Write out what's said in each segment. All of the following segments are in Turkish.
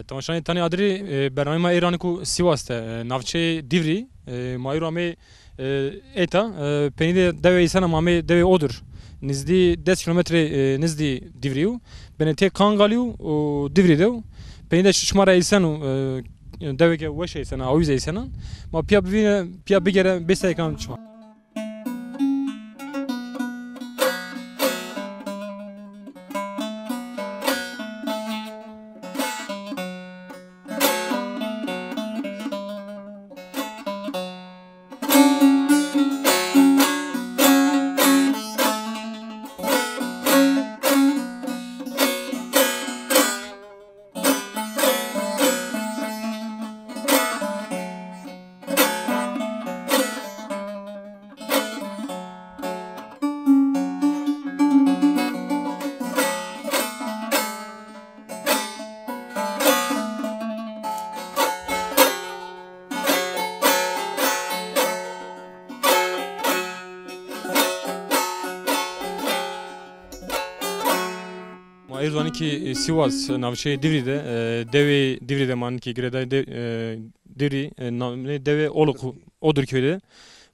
Tamaşanı tane adri bernama İran'ı ku Sivas'ta navçe Divri mayurame eta peni de deve isana mame deve odur. Nizdi 10 kilometre nizdi Divriu beni tek Kangaliu o Divri dev peni de şmara isanu deve ke weşe isana avize isana ma pia bigere besa kan çma. Erzani ki Sivas navşe Divri'de deve Divri'de man ki greda Divri deve Oluk odur köyde.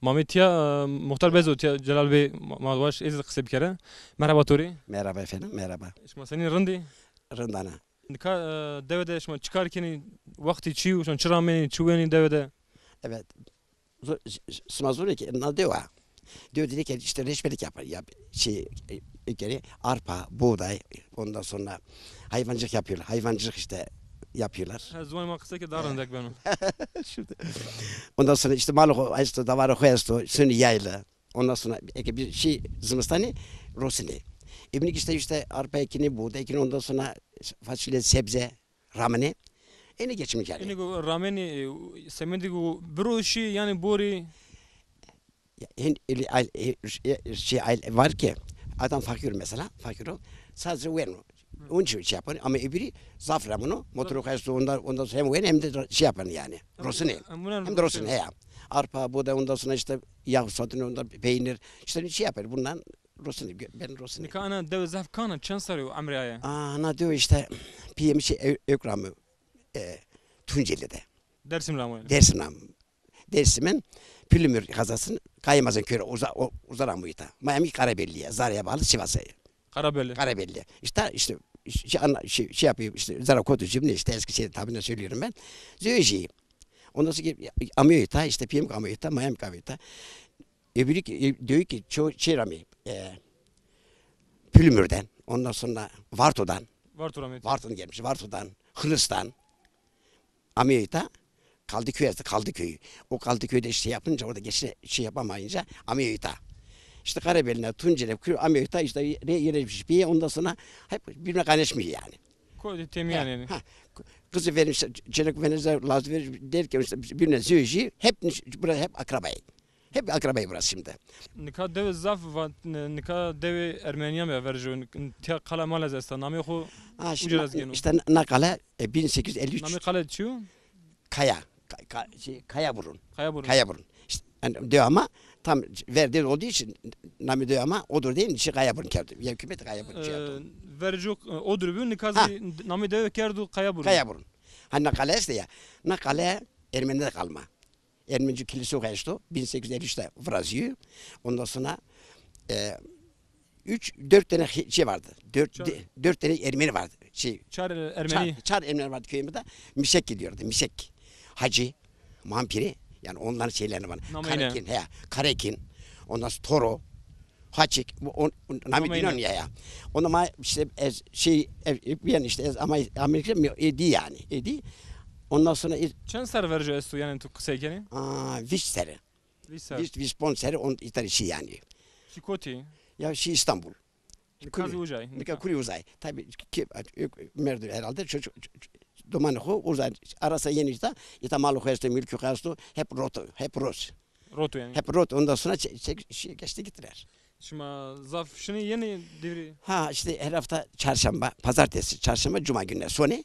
Mehmet ya Muhtar Bezot ya Celal Bey Malbaş ezil kısa bir kere. Merhaba Tori. Merhaba efendim, merhaba. İşte senin rındi. Rındana. Nika devede işte çıkarken vakti çiğ, şu çırameni çuğeni devede. Evet. Smazur ki ne diyor? Diyor dedi ki işte reçbelik yapar. Geri arpa, buğday, ondan sonra hayvancılık yapıyorlar. Hayvancılık işte yapıyorlar. Zaman maksa ki darındak benim. Ondan sonra işte malı işte davarı koyasto, sünni yaylı. Ondan sonra bir şey zımıstani rosini. İbnik işte arpa ekini, buğday ekini, ondan sonra fasulye, sebze, rameni. Eni geçimlik yani. Eni go rameni semendi go broşi yani bori. Şey var ki adam fakir mesela, fakir o. Sadece vermiyor. Onun için şey yapar ama öbürü zafra bunu motoru kayısı ondan sonra hem hem de şey yapar yani. Rosini. Hem de rosini he. Arpa, buğday ondan sonra işte yağ satın ondan peynir işte şey yapar bundan rosini ben rosini. Nika ana dev zaf kana çansarı amriyaya. Ana diyor işte PM şey ökramı Tunceli'de. Dersim ramı. Dersim'in Pülümür kazasının Kaymaz'ın köyü uzaran bu ita. Miami Karabelli'ye, Zara'ya bağlı Sivas'a. Karabelli. İşte şey yapıyor işte Zara Kotucuğum ne işte eski şey tabirle söylüyorum ben. Zöğücüyüm. Ondan sonra amıyor ita işte PM amıyor ita, Miami amıyor ita. Öbürü diyor ki çoğu şey ramı Pülümür'den, ondan sonra Varto'dan. Varto'dan gelmiş. Varto'dan, Hınıs'tan amıyor ita. Kaldıköy. O Kaldıköy'de işte yapınca orada şey yapamayınca Amiyota. İşte Karabeli'ne, Tunceli, Amiyota işte yerleşmiş bir ondan sonra hep birbirine kaynaşmıyor yani. Koydu temiyen yani. Kızı vermiş, çelik verirse lazım verir derken işte birbirine söyleyeceği burası hep akrabayı. Hep akrabayı burası şimdi. Nika dev zaf var, nika dev Ermeniya mı veriyor? Tiya kala malazestan, namı ko ucuz genu. İşte nakale 1853. Namı kala çiğ? Kayaburun. İşte yani diyor ama tam verdiği olduğu için namı diyor ama odur değil mi? Kayaburun kerdi. Ya hükümet Kayaburun kerdi. Verecek odur bu nikazi namı dev kerdi Kayaburun. Kayaburun. Hani nakale işte ya. Nakale Ermeni'de kalma. Ermenici kilise okuyuştu. 1853'te Vrazıyor. Ondan sonra 4 tane şey vardı. 4 tane Ermeni vardı. Çar Ermeni. Çar Ermeni vardı köyümüzde. Mişek gidiyordu. Mişek. Hacı, Mampiri, yani onların şeylerini var. Karekin, ondan sonra Toro, Haçik, nami biliyorsun ya. Ondan işte bir işte ama Amerika edi yani, edi. Ondan sonra çen ser vereceğiz tu yani tu kısaykeni? Vişseri. Vişponseri on itali şey yani. Şikoti. Ya İstanbul. Kazi Uzay. Kuli Uzay. Tabii ki merdi herhalde çocuk Domanı uzay arasa yeni işte malı koyarsın mülkü koyarsın hep Rus. Rotu yani. Hep rot ondan sonra geçti gittiler. Şimdi zaf şunu yeni devri. İşte her hafta çarşamba, pazartesi, çarşamba, cuma günleri sonu.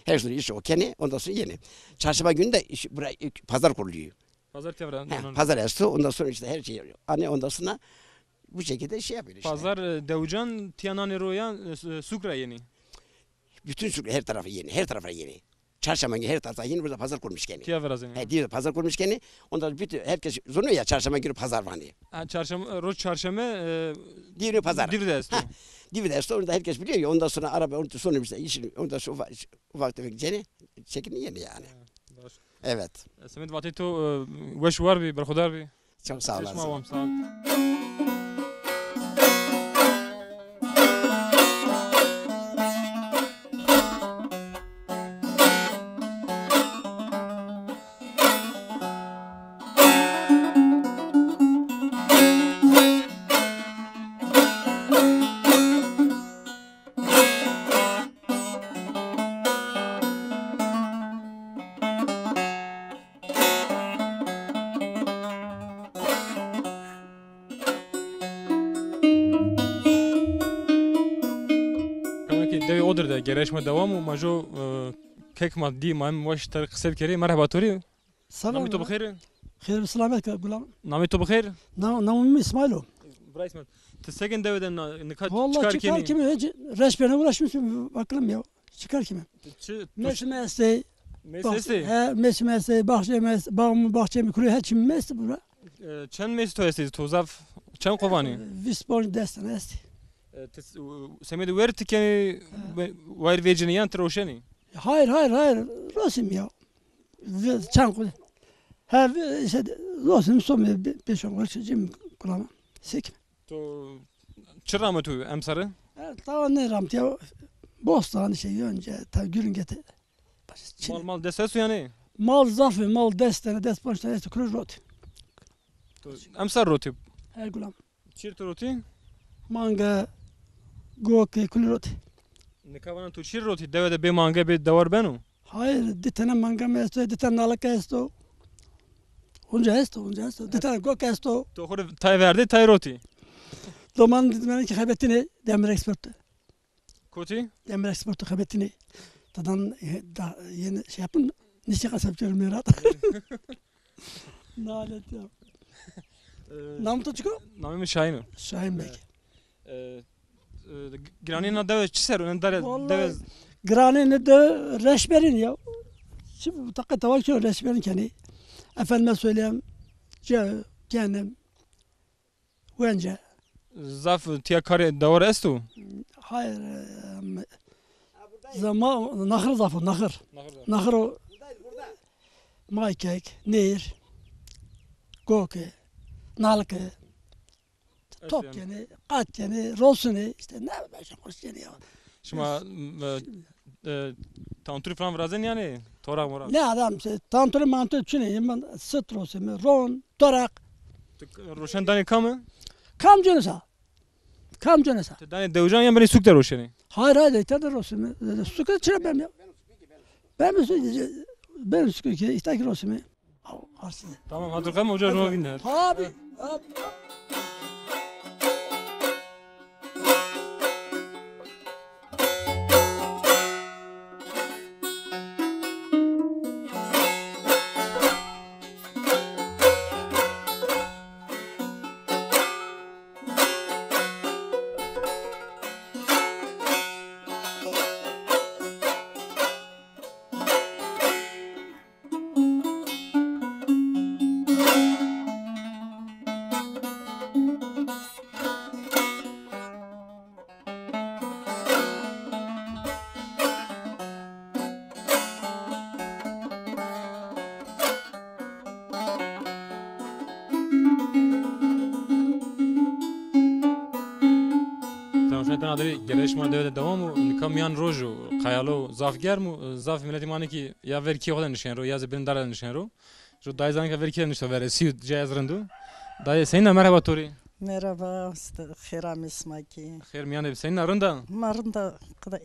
Her gün iş o kene ondan sonra yeni. Çarşamba günü de buraya pazar kuruluyor. Pazar tevran. Pazar eski ondan sonra işte her şey. Anne ondan sonra bu şekilde şey yapıyor işte. Pazar Devcan Tiyanan Eroyan Sukra yeni. Bütün her tarafı yeni. Her tarafı yeni. Çarşamba günü her tarafta yeni burada pazar kurmuş gene. Tiya verazın. He diyor pazar kurmuş gene. Ondan bütün herkes zonuyor ya çarşamba günü pazar var diye. Ha çarşamba roz çarşamba Divri pazar. Divri est. Ha. Divri de orada herkes biliyor ya ondan sonra araba ondan sonra işte işin ondan sonra ufak tefek gene çekin yeni yani. Evet. Samet vati to weş var bir berxudar bir. Çok sağ olasın. Sağ ol. Sağ ol. Devi odur da gereşme devamı majo kek maddi mam vaş tar kısa kere merhaba tori. Selam. Nami to bxir. Hayır selamet gulam. Nami to bxir. Namım İsmailo. Braisman. Tesegen deveden nikat Vallahi çıkar çıkar keni. kimi hiç resmine uğraşmışım bakalım ya. Çıkar kimi? Mesmesi. Mesesi. He mesmesi bahçemiz bağımı bahçemi kuruyor hiç mes bu. Çen mes to esti to zaf çen kovani. Vispon destan esti. Semed wert keni wayr vecini yan troşeni. Hayır Rosim ya. Çankul. Ha işte Rosim son beş on geçeceğim kulağıma. Sik. To çıra tu emsarı. Tamam ne ramt ya. Bostan şey önce ta gürün gete. Mal desesu yani. Mal zafı mal destene desponçtan esti kurur rot. Emsar roti. Her gulam. Çirt roti. Manga goke kulrot. Nikavana tu çir roti devede be manga be davar benu. Hayır, ditene manga mesto, ditene nalaka esto. Onca esto. Ditene goke esto. To xor tay verdi tay roti. Doman ditmeni ki kaybetini demir eksportu. Koti. Demir eksportu kaybetini. Tadan da yeni şey yapın. Nişe kasapçıyorum Mirat. Nalet ya. Nam to çıkıyor? Namim Şahin. Şahin Bey. Granina deve çiser onun deve. Vallahi Granini de reşberin ya. Şimdi bu takı tavak şöyle reşberin kendi. Efendime söyleyeyim. Kendim. Vence. Zaf tiya kare davar estu. Hayır. Zaman nahır zafı nahır. Nahır o. Maykek, nehir. Goke. Nalke. Top yani, at yani, rosunu işte ne böyle hoş yani ya. Şuma tanturi falan vrazın yani. Torak morak. Ne adam işte tantuni mantı çineyim ben sıt rosumu, ron, torak. Roşen dani kamı? Kamcınısa. Dani devcan ya beni suk der roşeni. Hayır tadı rosumu. Suku çire ben ya. Ben suku ki istaki rosumu. Arsın. Tamam hazır kalma hoca roma binler. Abi. Tamam adri gelişme devede devamı nikamiyan rojo kayalo zaf germu zaf milleti mani ki ya verki olan nişan ro ya zebin daran nişan ro. Şu dayzan ka verki nişan vere siu cezrendu. Dayı seninle merhaba tori. Merhaba, Hiram İsmaki. Khair miyane seninle arında. Marında kıday.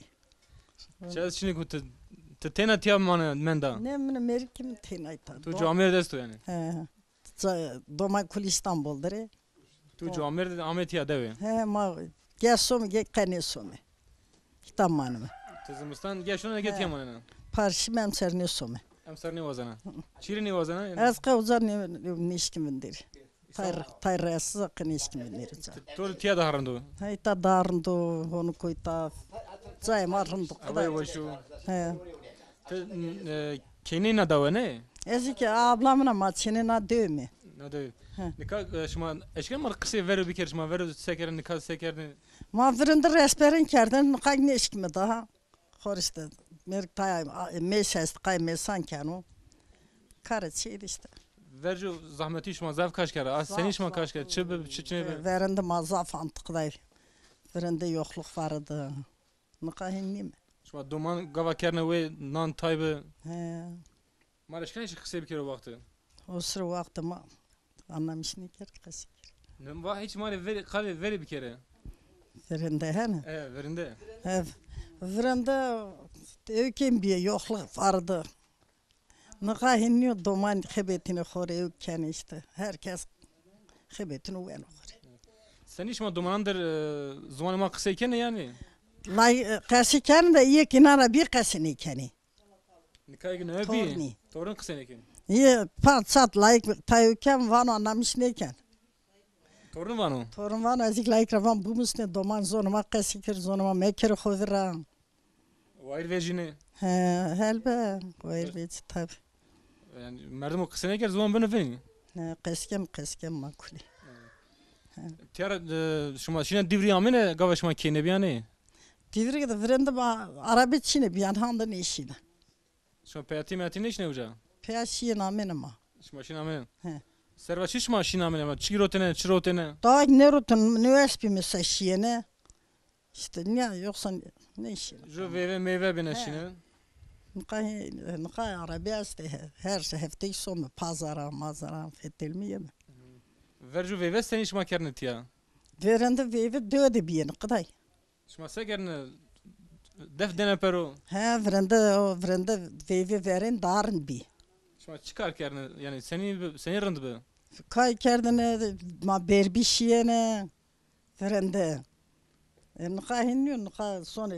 Çez şimdi kut te tena tiya mana menda. Ne Amerika'm tenayta. Tu Camer desto yani. He. Doma kul İstanbul'dare. Tu Camer de Ahmet ya deve. He ma gesom ge kanesomi. Tamam. Tezimstan gel şuna get yamana. Parşim emserni somi. Amsar ne vazana. Çiri ne vazana. Az kavzar ne nişkimindir. Tayrası akın nişkimindir. Tu tiya da harando. Hayta darndo onu koyta Zayım arındık. Avay başu. He. Keni ne dava ne? Eski ablamın ama çinin adı mı? Ne dava? He. Nikah şuma eşken mar kısa verir bir kere şuma verir sekerin nikah sekerini. Ma virinde resperin kerden nikah ne işkimi daha? Horiste. Merik tayım meşest kay mesan kanu. Karıçıydı işte. Vercu zahmeti şuma zav kaç kere. Az seni şuma kaç kere. Çıbı çıçını. Verinde mazaf antıkday. Verinde yokluk vardı. Nikahın ne mi? Şuma duman gava kerne ve nan taybı. He. Mar eşken eşi kısa bir kere vakti. O sıra vakti ma anlamış ne ker kasık. Ne var hiç mali veri kale veri bir kere. Verinde hani. Verinde. He. Verinde öyküm bir yokluk vardı. Nikahın ne duman xebetini xore ökken işte. Herkes xebetini uyan xore. Sen hiç ma dumandır zamanıma kısa iken yani. Lay kasıken de iyi kinara bir kasını ikeni. Nikah günü öbi. Torni. Torun kısa iken. İyi patsat layık tayuken van anlamış neyken. Torun var o. Torun van azik layık ravan bu musne duman zonuma kasıkır zonuma mekir xovira. Vayr vecini. He helbe. Koyr veci tabi. Yani merdum o kısa iken zaman bana verin. Keskem makuli. Tiyara şuma şina divri amene gava şuma kene biyane. Divri de vrende ba arabi çine bir yan handa ne işine. Şuma peyati meyati ne işine uca? Peyaşiye namene ma. Şuma şina amene. He. Serva şişma şina amene ma. Çirotene çirotene. Daha ne rotun ne espi mesela şiyene. İşte ne yoksa ne işine. Jo veve meyve bine şine. Nikah arabi işte her şey hafta sonu pazara mazara fetilmiye mi? Verju veve sen işma kerne tiya. Verende veve döde bir kıday. Şuma sekerne def dene pero. He verende veve veren darın bir. Şuma çıkar kerne yani seni rındı be. Kay kerdene ma berbi şiyene verende. Nikah hinniyor nikah sonu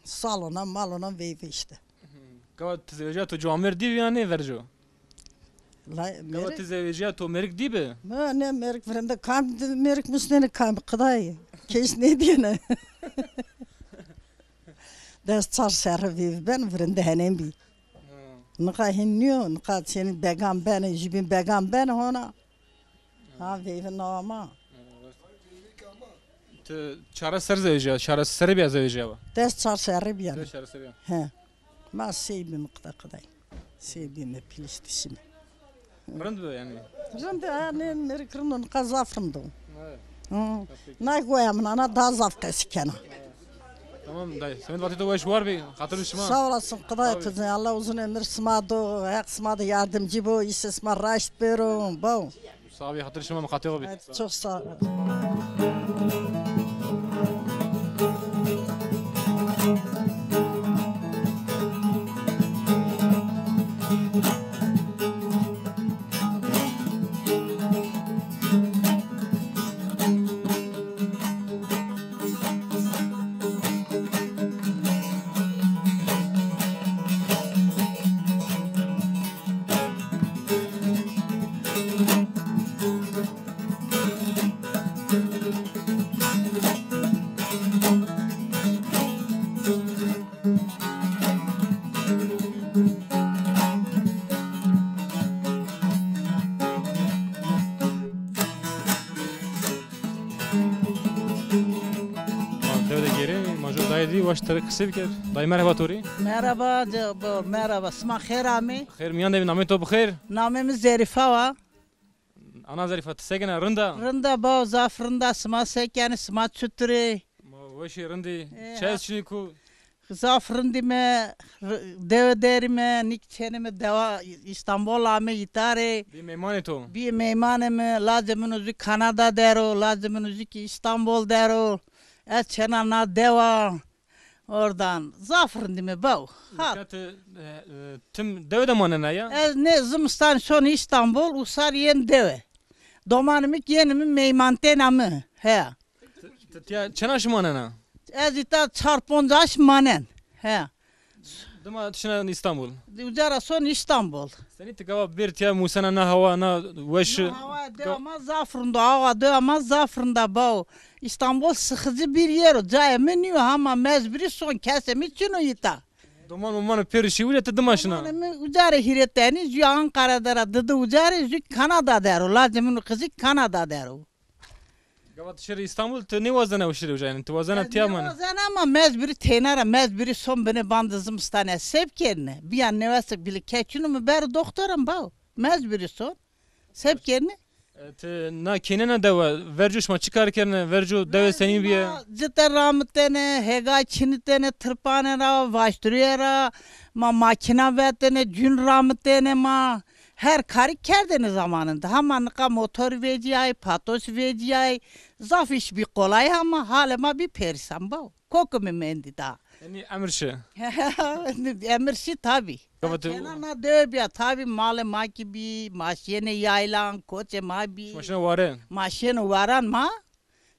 salona malona veve işte. Gava tezeveceği to cuamer div yani verju. Gava Merik tezeveceği to merik di be. ne merik verende kam merik müsneni kam kıday. Keş ne diyene. Ders çar servi veve ben verende henem bir. Nikah hinniyor nikah senin begam ben jibin begam ben ona. Ha veve nama. Çara ser zeveceği, çara ser bir zeveceği var. Ders çar servi yani. Çara ser ya. He. Ma sevbim kıday. Sevbim pilistişimi. Rındı be yani. Rende ne merikrin kazafrımdı. Evet. Ne koyamın ana da zaf kesikena. Tamam dayı. Senin vakti de var bir hatır şuma. Sağ olasın kıday Tabii. kızın Allah uzun ömür smadı, hak smadı yardımcı bu, işe smar raşt berum bu. Sağ bir hatır şuma katıyor bir. Evet, çok sağ ol. Devde geri, major dayı di, baş tarı kısa bir kere. Dayı merhaba tori. Merhaba, merhaba. Sma khairami. Khair miyan devi namı to bkhir. Namemiz Zerife va. Ana zarifat sekene rında. Rında ba zafrında sma sekeni sma çütri. Vaşi rındi. Çay içini ku. Zafrındi me deve derime nikçenime deva İstanbul ame itare. Bir meymanı to. Bir meymaneme lazimin uzik Kanada dero, lazimin uzik İstanbul dero. Çenana deva. Oradan zafrındi me ba. Ha. Tüm deve de manana ya. Ne zımstan son İstanbul usar yen deve. Domanımik yenimi meymantenamı. He. Çena şu manana. Ezita çarponcaş manen. He. Dima tşina İstanbul. Ucara son İstanbul. Seni tıkava bir tiya musana na hava na veş. Hava devamaz zafrında, hava devamaz zafrında bağ. İstanbul sıkıcı bir yer. Cayemeniyor ama mecburi son kesemi için uyuta. Duman umanı perişi uca tıdı maşına. Ucare hireteni zü Ankara'da dıdı ucare zü Kanada der. Lazimin kızı Kanada der. Gavat şeri İstanbul tı ne vazana uşiri uca yani. Tı vazana tiyaman. Bazen ama mecburi tenara mecburi son beni bandızım stane sevk yerine. Bir an nevası bile keçini mi beri doktorum bav. Mecburi son. Sevk yerine. Na kenena deva vercuş ma çıkar kerne vercu deve senin bir. Cidden rahmetine, hega çinitene, tırpane ra, vaştırıya ma makina vetene, gün rahmetine ma. Her karı kerdene zamanında. Hamanlıka motor veciyay, patos veciyay. Zaf iş bir kolay ama halima bir perişan bav. Kokumu mendi da. Yani emirşi. Emirsi tabi. Gavat Kenana döbya tabi male ma gibi, maşyene yaylan, koçe ma bi. maşına vare. Maşyene varan ma.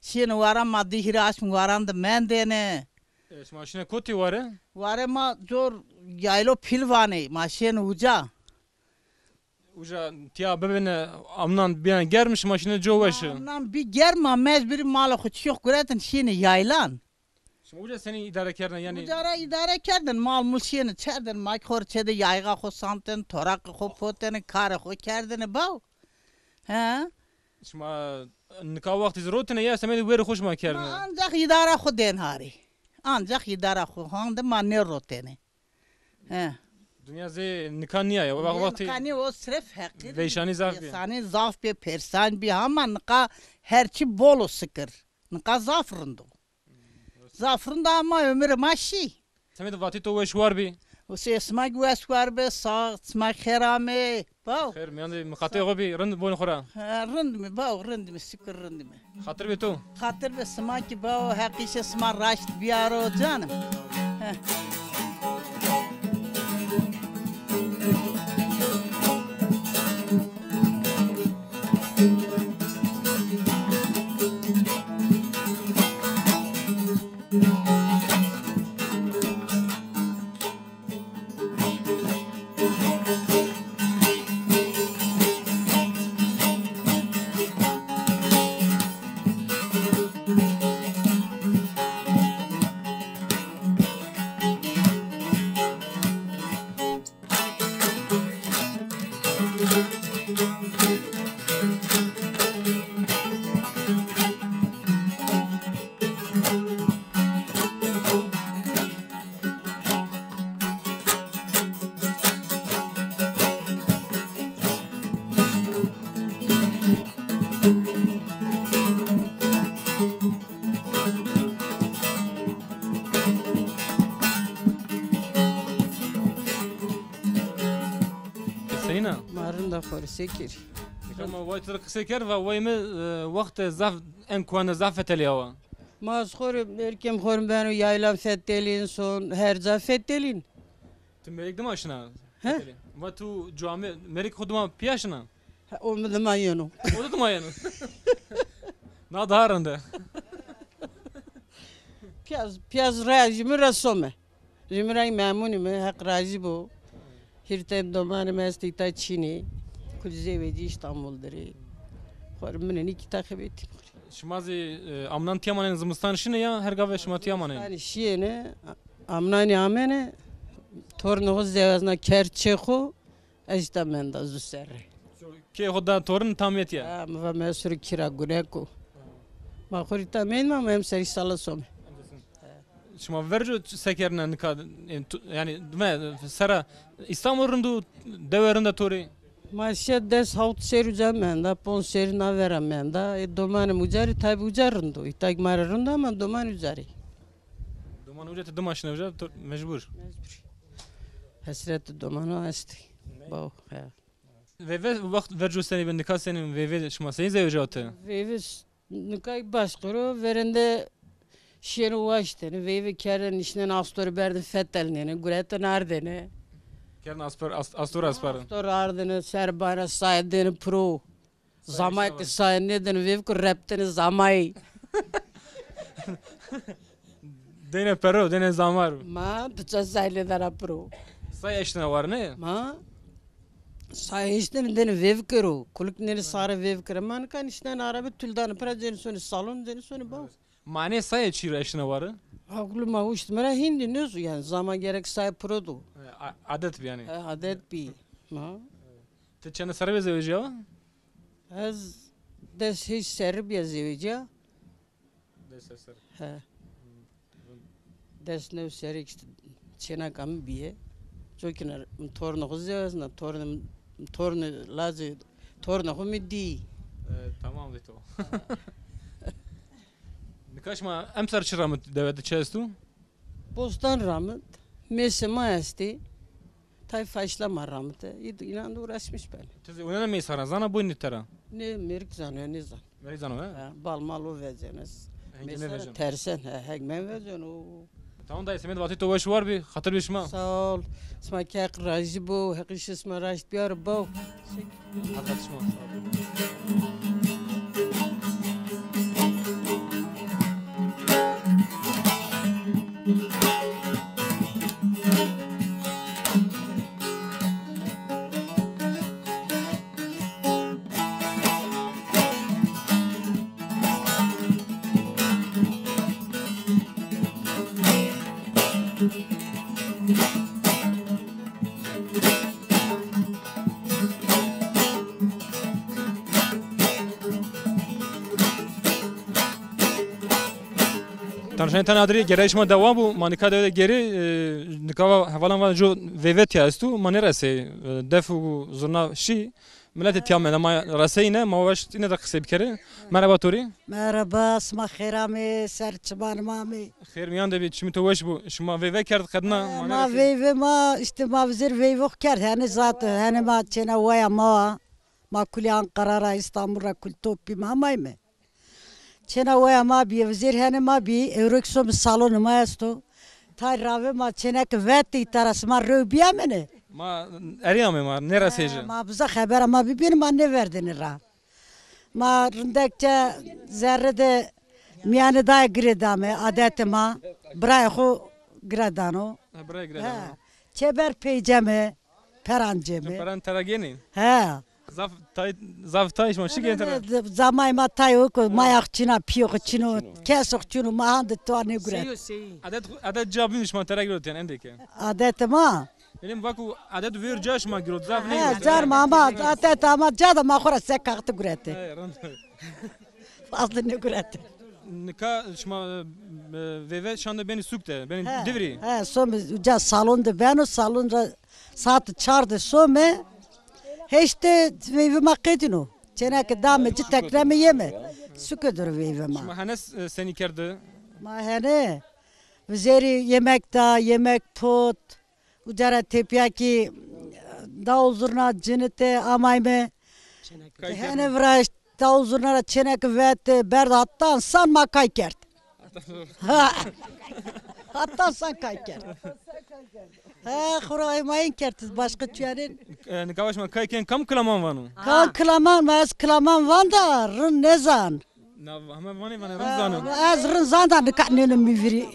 Şene varan ma dihiraş mı varan da mendene. Maşına koti vare. Vare ma zor yaylo pilvane, maşyene uca. Uca tiya bebene amnan bir an germiş maşına jovaşı. Ondan bir germa mecburi mala kuç yok güretin şene yaylan. Şimdi uca seni idare kerne yani. Ucara idare kerdin mal mulşiyeni çerdin ma korçede yayga ko samten torak ko potene kare ko kerdin bav. He? Şimdi nikah vakti zrotine ya semedi veri hoş ma kerne. Ancak idare ko den hari. Ancak idare ko hande ma ne rotene. He. Dünya ze nikah niye ya vakti. Kani o sırf hakir. Veyşani zaf bir. Sani zaf bir persan bir ama nika herçi bolu sıkır. Nika zafrındı. Zafrında ama ömrü maşi. Semedi vakti to veş var bir. O se smak vesvar be sağ smak herame. Bav. Her mi yani mukate o bir rend boyun khora. Rınd mı bav rınd mı sıkır rınd mı. Hatır bir to. Hatır be smak bav hakişe smak raşt bir aro canım. Heh. Seyna. Marın da korsekir. Ama vay tır kısa ker ve vay mi vakti zaf en kuanı zafet ya. Maz xorum erkem xorum ben yaylan fettelin son her za fettelin. Tu merik dima aşına. He? Ve tu cami merik kuduma piyaşına. Olmadı mayonu. O da dima yani. Na daharında. Piyaz razı mı rasome. Zümrey memnun mu hak razı bu. Hirtem domanı mestikta Çin'i. Kulize veci İstanbul'dırı. Xorum ben iki takip ettim. Şimazi amnan tiyamanın zımıstan şine ya her gave şima tiyamanın. Yani şiyene amnani amene tornu zevazna kerçeko estamenda zuserre. Ki hoda torun tamiyet ya. Ama mesur kira gureko. Ma khorita men ma hem seri salasom. Şima vercu sekerine nikah yani sera İstanbul'un deverinde tori. Ma şed des haut seru zamanda pon seri na veramenda doman mujari tabi ujarındı. İtag mararında ama doman ujari. Duman ucet dumaşına uca mecbur. Hasret domano asti. Bav. Ve vakt vercu seni ben nikah senin ve şima seni zevcatı. Ve nikah başkuru verende şenu vaşteni ve keren işnen astor berdi fettelneni gureten ardene. Kern astor aspar. Astor ardene serbana sayedeni pro. Zamay ki sayedeni ve ku repteni zamay. Dene pero dene zamar. Ma bıça sayledara pro. Say eşine var ne? Ma Sayışten deni vevkero. Kuluk neri sarı vevkero. Man kan işten arabi tüldan para zeni sonu salon zeni sonu ba. Mane sayı çiro eşine varı. Aklıma uçtu. Mera hindi nüz yani zaman gerek say produ. Adet bir yani. Adet bi. Ha. Te çene sarı beze öjeva? Az des hiç Serbiya zevica. Ha. Des nev serik işte çena kam biye. Çünkü torunu kızıyoruz na torunu lazı torunu kumidi. Tamam dito. Nikaşma emsar çıramı devede çestu. Bostan rahmet. Mesema esti. Tay faşlama rahmet. İnan uğraşmış ben. Tezi uyanı mı sana zana bu nitara. Ne merik zanıyor ne zan. Meri zano ha? Bal mal o vereceğiniz. Hengine Mesela vereceğim. tersen hegmen vereceksin o. Tamam dayı semet vakti tovaş var bir hatır bişma. Sağ ol. Sma kek rajı bu. Hekiş isma rajı biyar bu. Arkadaşma. Tanışan tane adri gereşme devam bu manika da geri nikava havalan var jo vevet ya istu manera se defu zurna şi millet tiyam ama raseyne mavaş yine de kısa bir kere merhaba Tori. Merhaba, اسمع خيرامي سرچبان مامي. Khair miyan da bir çimi tovaş bu şuma vevet kert kadına ما manera ويفي ما işte ما وزير ويفو كر hani zaten hani ما çena ويا ما كل Ankara İstanbul'a kul topi mamay mı? Çena ويا ما بي وزير hani ما بي Eurexom salonu ma esto. Tay rave ma çenek vetti taras ma röbiya mene. ma ariyam ma nera sece. Ma bize haber ama bir benim anne verdin ra. Ma rındakça zerrede miyane daha gredame adetema brayho gradano. Buraya girelim. Ha. Çeber peyceme peranceme. Paran terageni. Ha. Zaf tay şma şi genter. Zamay matayo ko mayakçına piyokçino kesokçino mahande tuane gret. Adet cevabım şma teragirot yani endeke. Adetema. Benim vaku adet ver caş ma girot zaf ne? Ha car mama adet ama cada ma khora sekaktı grete. Fazla ne grete. Nika şma ve şanda beni sukte. Beni devri. Ha some ca salonda ben o salonda saat çardı some. Heşte veyve maketino. Çenek dameci tekreme yeme. Sükedir veyve ma. Şma hanes seni kerdi. Ma hene. Vizeri yemek da yemek pot. Ucara tepyaki davul zurna cinete amayme. Hene vraş davul zurna çenek vete berda hatta san ma kaykert. Hatta san kaykert. Ha xuray mayın kertiz başka tüyenin. Nika şma kayken kam klaman vanu. Kan klaman mas klaman vanda rın nezan. Na hama vani vani ramzanu. Az rın zanda nika nene miviri.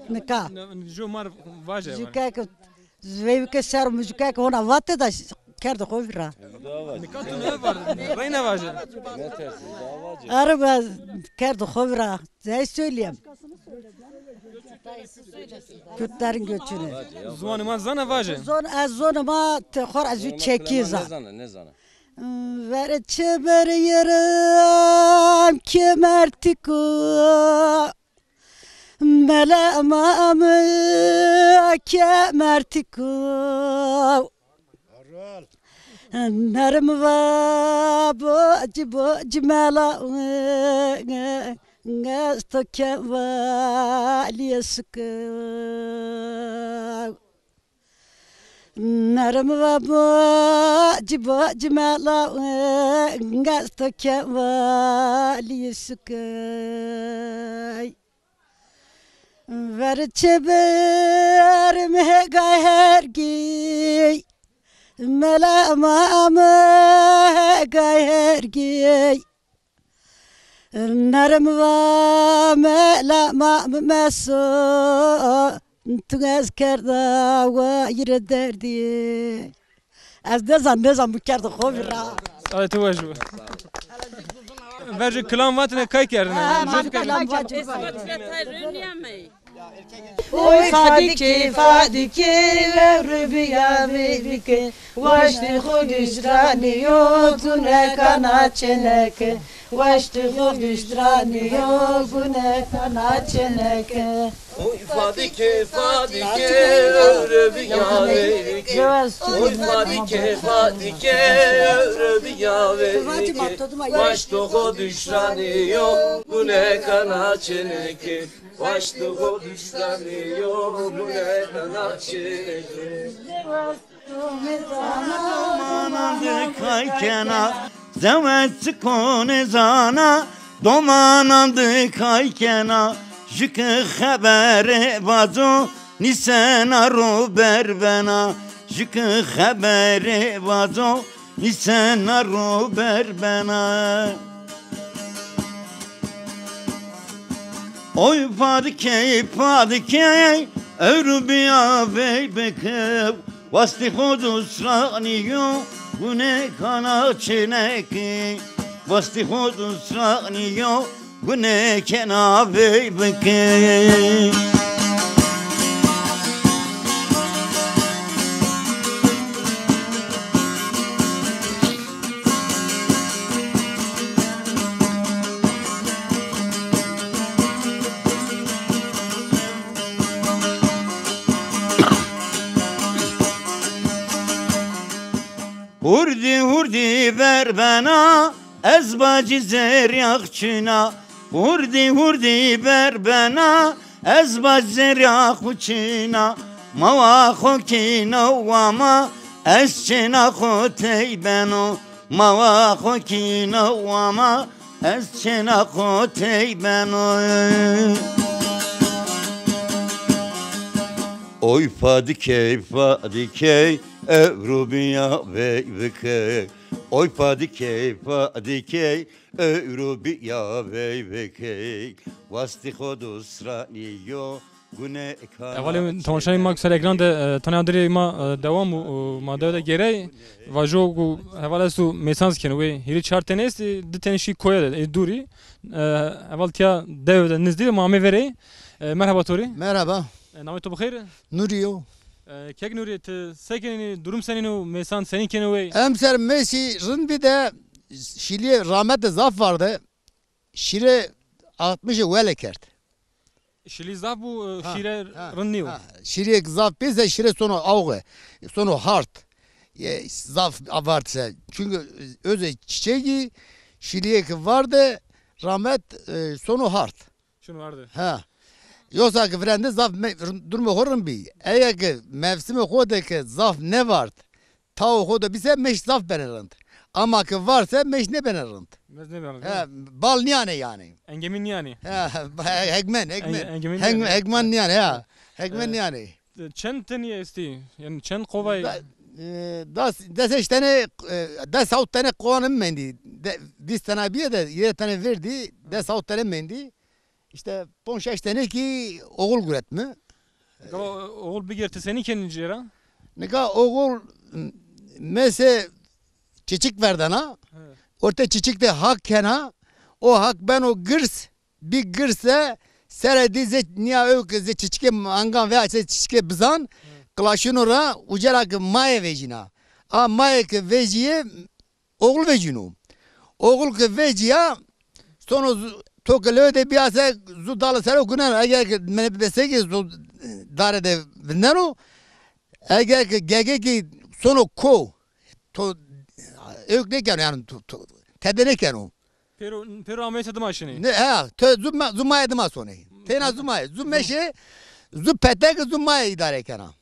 Nika. Jo mar vaje. Jukak zveyke ser mujukak ona vatte da kerdi kovira. Nika tu ne var? Reyne vaje. Araba kerdi kovira. Zey söyleyeyim. Kürtlerin göçünü. Zuanı man zana vaje. Zonuma xor az çekiza. Ne zana? Ver çeber yarım kemertiku. Mela mamı kemertiku. Narım va bu cimala Gasto que vale suka Naram va bo jimala gasto que vale suka Ver çeber mega hergi Mela mama hergi Narım va mela ma meso Tugaz kerda wa yire derdi Ez ne zaman bu kerdi xovi ra. Ay tu vajo. Verce klan vatne kay kerdin. Oy fadike fadike rübiya verike Vaştı hudüşrani yotune kanaçeneke Vaştı hudüşrani yotune kanaçeneke Oy fadike fadike rübiya verike Oy fadike fadike rübiya verike Vaştı hudüşrani yotune kanaçeneke Vaştı hudüşrani yotune kanaçeneke Domanadı kaykena Zevet kone zana Domanadı kaykena Jükü habere vazo Nisena ro berbena Jükü habere vazo Nisena ro berbena Oy padike padike Erbiya beybeke Vasti hudusraniyo Gune kana çeneki Vasti hudusraniyo Gune kena beybeke Hurdi hurdi ver bana ezbacı zeryakçına Hurdi hurdi ver bana ezbacı zeryakçına Mava khokina vama esçena khotey beno Mava khokina vama esçena khotey beno Oy fadike fadike Evrubiya veyveke Oy fadike fadike Evrubiya veyveke Vasti hodusraniyo Gune Evvela tamaşayı maksel ekranda tane diri ma devam ma devde gerey vajo gu evvela su mesans kenu ve hiri çartenes ditenişi koya duri evvel tia devde nizdi mame verey merhaba tori Merhaba. Namet to bxeyr Nuriyo. Kek Nuri sekeni durum senin mesan senin kenu ve Emser Messi bir de Şili'ye rahmetli zaf vardı. Şire 60'ı vele kerdi. Şili zaf bu şire rınniyo. Şire zaf bizde şire sonu avge. Sonu hard. Zaf vardı. Çünkü öze çiçeği Şili'ye vardı. Rahmet sonu hard. Şunu vardı. Ha. Yoksa ki frende zaf durma horun bi. Eğer ki mevsimi koda ki zaf ne var? Tavu koda bize meş zaf benerand. Ama ki varsa meş ne benerand. Ne benerand? Bal niyane yani. Engemin niyane. Hegmen. Hegmen niyane ha. Hegmen niyane. Çen teniye esti. Yani çen kovay. Das işte das out tane kovanım mendi. Biz tane bir de 7 tane verdi. Das out tane mendi. İşte 5 tane ki oğul üretme. Oğul bir gerti seni kendince yara. Ne kadar oğul mesela çiçek verdana. Orta çiçekte hak kena. O hak ben o gırs bir gırsa seredize niye öyle çiçek mangan veya çiçek bizan klaşın ora ucarak maye vecina. A maye ki veciye oğul vecino. Oğul ki veciye sonra Tokyo de bir ase zu dalı sera okunan eğer men besegi zu dare de vnero eğer gege ki sonu ko to ökne yani tedene kanu pero amesa damaşını ne ha to zuma edma sonu tena zuma zumeşe zu petek zuma idare kana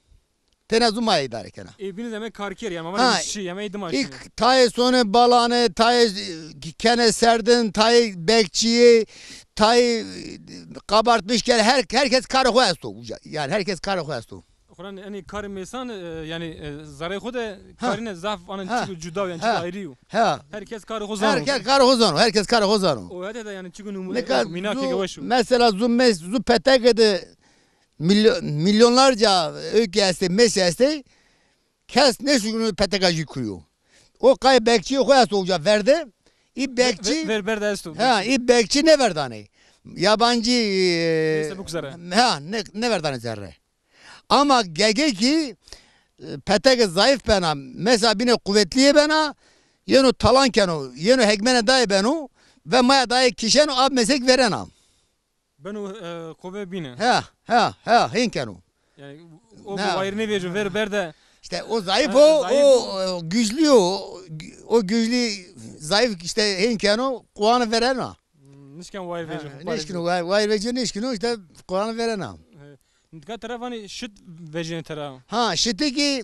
tena zuma idare kana bini demek karkiyer yani ama şey yemeği damaşını ilk tay sonu balane tay kene serdin tay bekçiyi tay kabartmışken herkes karı koyastu yani herkes karı koyastu. Kur'an yani karı mesan yani zaray khoda karine zaf anan çıkı juda yani çıkı ayrıyor. Herkes karı kozan. Herkes karı kozan. O hadi da yani çıkı minaki gavaşu. Mesela zu petekede milyonlarca öyküyeste meselesi kes ne şunu petekajı kuruyor. O kay bekçi koya soğuca verdi. İp bekçi Ver berde estu. ha ip bekçi ne verdi hani? Yabancı Neyse bu kızara. ha ne verdi hani zerre. Ama gege ki petek zayıf bana mesela bine kuvvetliye bana yenu talanken o yenu hegmene dahi ben o ve maya dahi kişen o ab meslek veren am. Ben o kove bine. Ha hinken o. Yani o ayrını veriyor. Ver berde. İşte o zayıf Ha, o güçlü o güçlü zayıf işte hinken o kulağını veren am. Nişken vayr veriyor. Neşkin vay vecin neşkin o işte kulağını veren am. Ka taraf hani şut vecine taraf. Ha şiti ki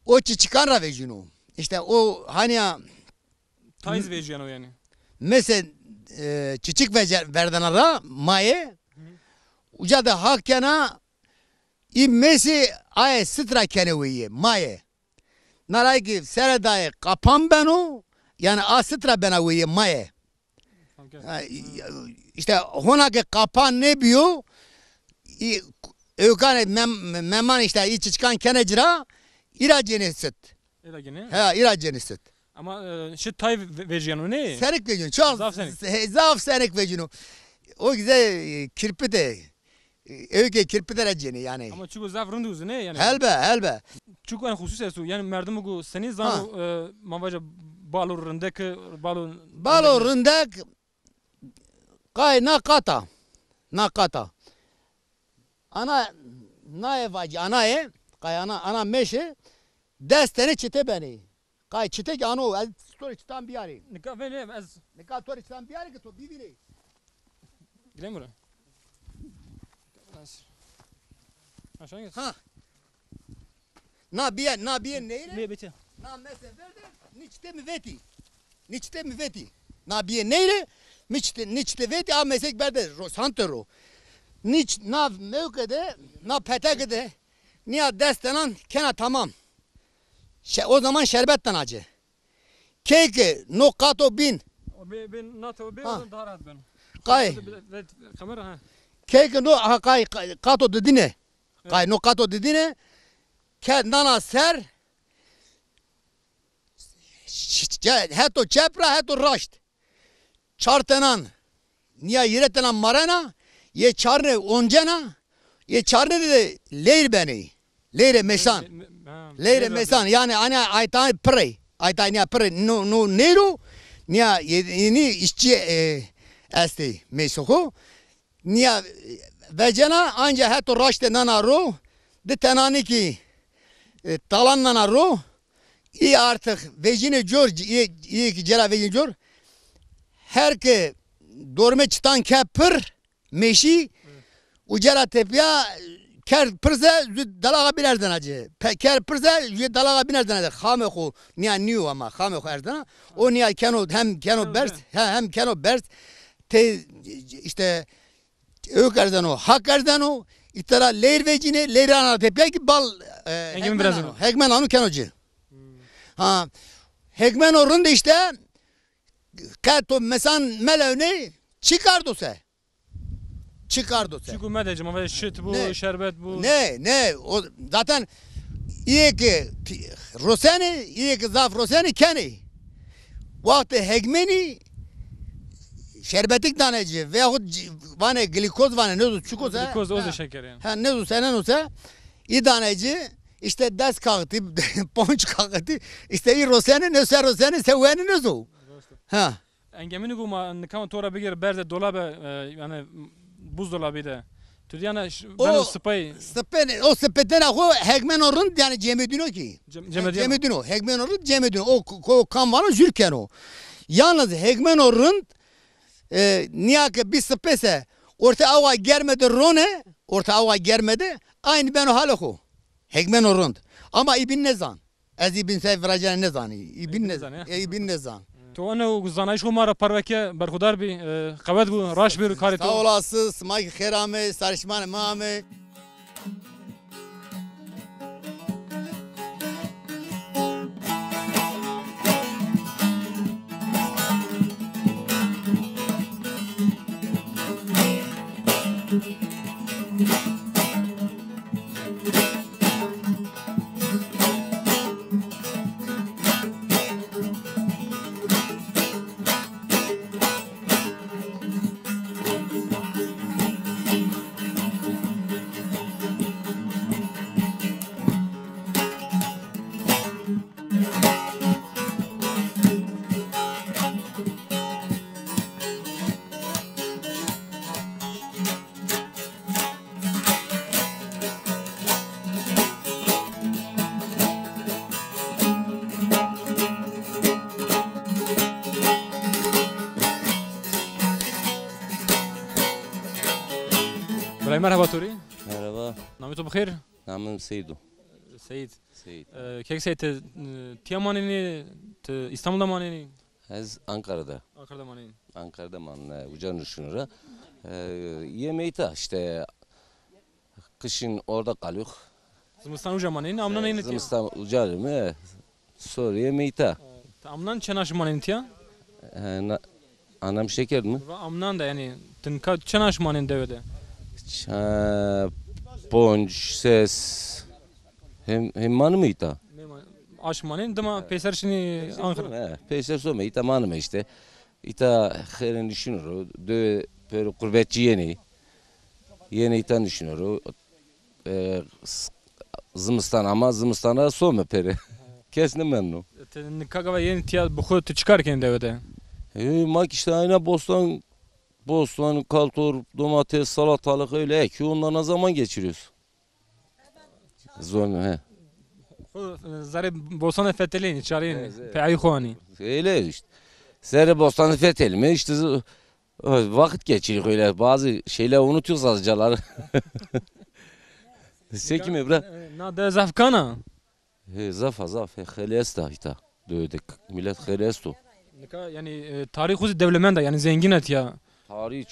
o çıkan ra vecin o. İşte o hani ya Tayz veciyen o yani. mesela çiçik verden ara maye uca da hakkena immesi ay sıtra keneviye maye naray ki seredayı kapan benu yani a sıtra benaviye maye işte honake kapan ne biyo ökane meman işte içi çıkan kenecira iraceni sıt. İraceni sıt. Ama şu tay veciyen o ne? Senik vecin çok zaf senik vecin o. O güzel kirpi de öyle kirpi de receni yani. Ama çünkü zaf rınduzu ne yani? Elbe. Çünkü en husus esu yani merdimu gu seni zanu mavaca balo rındak balo rındak kay nakata. Ana naevacı anaye kay ana meşe destene çite beni. Kay çite ki ano az story çitan bir yari. Nikah veli az. Nikah story çitan bir yari ki to bibili. Gidelim buraya. Aşağı geç. Ha. Na biye neyre? Ne beti? Na mesela verdi. Niçte mi veti? Na biye neyre? Niçte veti a meslek verdi. Santero. Niç na mevkede na petekede niye destenan kena tamam. O zaman şerbetten acı. Keke no kato bin. Ben nato be daha rahat ben. Kay. Kamera ha. Keke no ha kay kato dedine. Kay no kato dedine. Ke nana ser. Heto çepra heto raşt. Çartenan. Niye yiretenan marana. Ye çarne oncana. Ye çarne de leyr beni. Leyre mesan. Leyre mesan yani hani aytay pre. Aytay niye pre no nero. Niye yeni işçi esti mesoko. Niye vecena anca heto raşte nana ro. De tenani ki talan nana ro. İyi artık vecine gör iyi ki cela vecine gör. Her ki dorme çıtan kepir meşi ucera tepya ker pırza dalaga binerden acı. Ker pırza dalaga binerden acı. Xameku niye niu ama xameku erden. O niye keno hem keno bers hem keno bers te işte ök erden o hak erden o itara leyr vecine leyr ana tepya ki bal hegmen anu kenocu. Ha hegmen orun da işte kato mesan melevni çıkardı se. Çünkü medecim ama şit bu şerbet bu. Ne o zaten iyi ki Roseni iyi ki zaf Roseni keni. Vakti hegmeni şerbetik taneci veyahut vane glikoz vane ne oldu çukoza. Glikoz o da şeker yani. Ha ne oldu senen olsa iyi taneci işte ders kalktı ponç kalktı işte iyi Roseni ne ser Roseni seveni ne oldu. Ha. Engemini guma nikama tora bigir berde dolabı yani buzdolabı da. Tüdyana ben o spay. O sepetten o hegmen orun yani cemedino ki. Cemedino. Hegmen orun cemedino. O kan var o jürken o. Yalnız hegmen orun niye ki bir sepese orta ava germedi rone. Orta ava germedi. Aynı ben o halı hegmen orun. Ama ibn nezan. Az ibn Seyfracan nezan. İbn nezan. تو انا زنایش کو مارا پروکه برخودار بی قوت بو راش بیر کاری تو sağ olasın smay khirame sarışman mame Dayı merhaba Turi. Merhaba. Namı to bixir? Namım Seydu. Seyit. Seyit. Kek Seyit tiya manini İstanbul'da manini? Ez Ankara'da. Ankara'da manini. Ankara'da manini. Ucan Rüşünür'e. Yemeği ta işte kışın orada kalıyor. Zimistan uca manini, amnan neyini tiya? Zimistan ucarım he. Sonra yemeği ta. Amnan çenaş manini tiya? Anam şeker mi? Amnan da yani tınka çenaş manini devede. Ponç, ses. Hem manı mı ita? Aş manini dama peser şini Ankara. Peser soma ita manı mı işte. İta xerin düşünür o. Dö böyle kurbetçi yeni. Yeni ita düşünür o. Zimistan ama Zimistan'a soma peri. Kesin memnun. Kagava yeni tiya buxu tu çıkarken devede. Mak işte aynen bostan, kaltor, domates, salatalık öyle ekiyor. Onlarla zaman geçiriyoruz. Zor he. Zare bostan feteleyin çarayın. Pe'ayi xuani. Öyle işte. Zare bostan fetelimi işte vakit geçiriyor öyle. Bazı şeyler unutuyoruz azıcalar. Seki mi bre? Na de zafkana. Zaf. Xelesta ita. Dövdük. Millet xelesto. Yani tarih huzi devlemenda yani zengin et ya. Tarih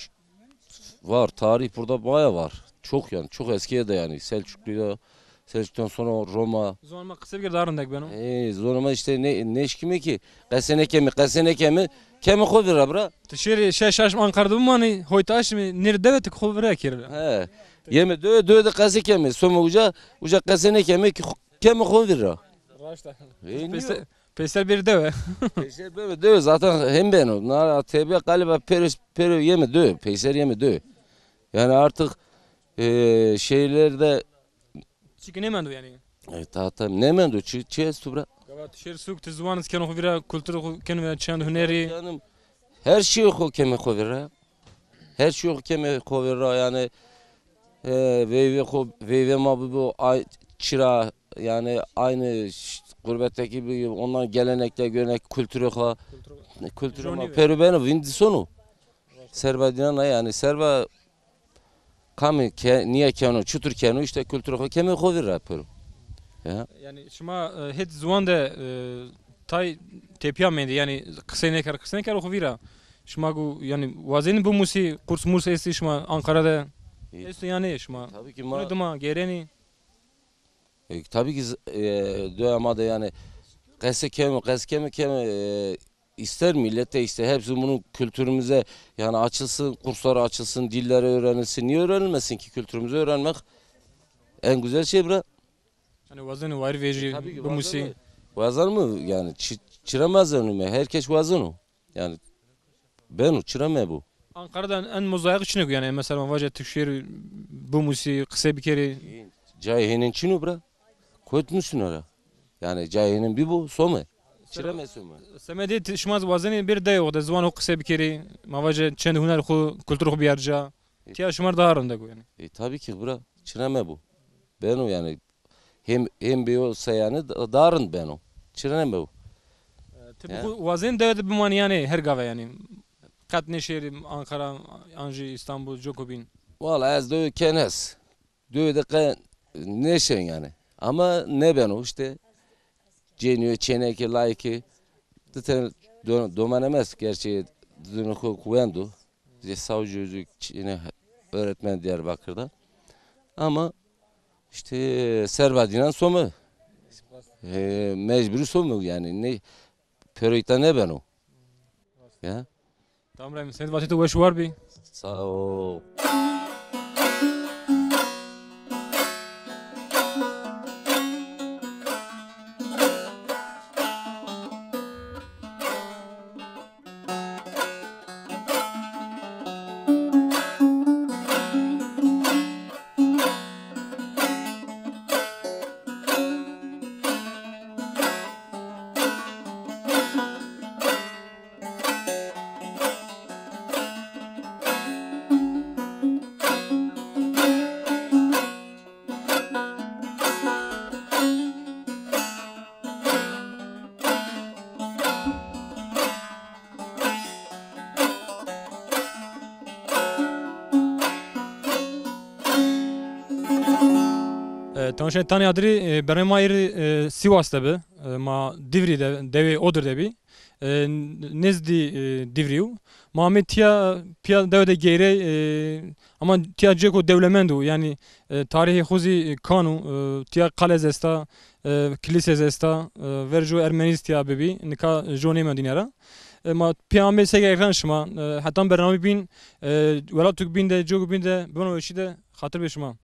var. Tarih burada baya var. Çok yani. Çok eskiye de yani. Selçuk'tan sonra Roma. Zorma kısa bir darındak benim. Zorma işte ne eşkime ki? Kaseneke mi? Kemi kovira bra. Tişeri şaşım Ankara'da mı hani hoytaş mı? Nerede evet kovira kir. He. Yeme dö de kaseke mi? Soma uca kaseneke mi? Kemi kovira. Raşta. Peser bir deve. Peser bir deve zaten hem ben o. Nara tebe galiba peru yeme dö. Peser yeme dö. Yani artık şeylerde Çünkü ne mendu yani? Tatam ne mendu çiğestu bra. Gavat şer suk tezvanız kenu kovira kültürü kenu ve çand hüneri. Canım her şey o kemi kovira. Her şey o kemi kovira yani veyve mabubu çıra yani aynı gurbetteki gibi onların gelenekler görenek kültürü ma peru beno vindi sonu. Serba dinana yani serba kami niye kenu çutur kenu işte kültürü kemi kovira peru. Ya. Yani şuma hit zuanda tay tepya mendi yani kısa nekar kovira. Şuma gu yani vazeni bu kurs esti şuma Ankara'da. Esti yani şuma. Tabii ki ma gereni. Tabii ki dövmada yani kemi ister millete işte hepsi bunun kültürümüze yani açılsın, kurslar açılsın, dilleri öğrenilsin. Niye öğrenilmesin ki kültürümüzü öğrenmek? En güzel şey bura. Hani vazını var veji bu musi. Vazan mı yani çıramazlar mı? Herkes vazan o. Yani ben o çırama bu. Ankara'dan en mozaik içine yani mesela vaje tüşür bu musi kısa bir kere. Cahinin çinu bura. Koyut musun oraya? Yani cahinin bir bu sonu. Çıremezsin mi? Semedi şmaz vazını bir de o da zaman o kısa bir kere. Mavaje çend huner khu kültür khu biyarca. Tiya şumar dağarında yani. Tabii ki bura çırama bu. Ben o yani hem bir olsa yani dağarın ben o. Çırama bu. Bu vazın da bir mani yani her gava yani. Kat neşeri Ankara, Anji, İstanbul, Jokobin. Vallahi az da kenes. Dövde neşen yani. Ama ne ben o işte. Ceniyor, çeneki, layıkı. Zaten domanemez gerçeği. Dünü kuvendu. Savcı yüzük yine öğretmen Diyarbakır'da. Ama işte Servadinan somu. Mecburi somu yani. Ne Peroita ne ben o. Ya. Tamam Rahim, senin vakti uğraşı var bir. Sağ ol. Şanşe tane adri berema iri Sivas'ta bi ma Divri devi odur debi nezdi Divriu ma me tiya piya devde geyre ama tiya ceko devlemendu yani tarihi xuzi kanu tiya kale zesta kilise zesta verjo Ermenistiya bebi nika jone medinera ma piyame sege ekran şma hatta bernavi bin vela tuk bin de jogu bin de bunu işi de hatır beşma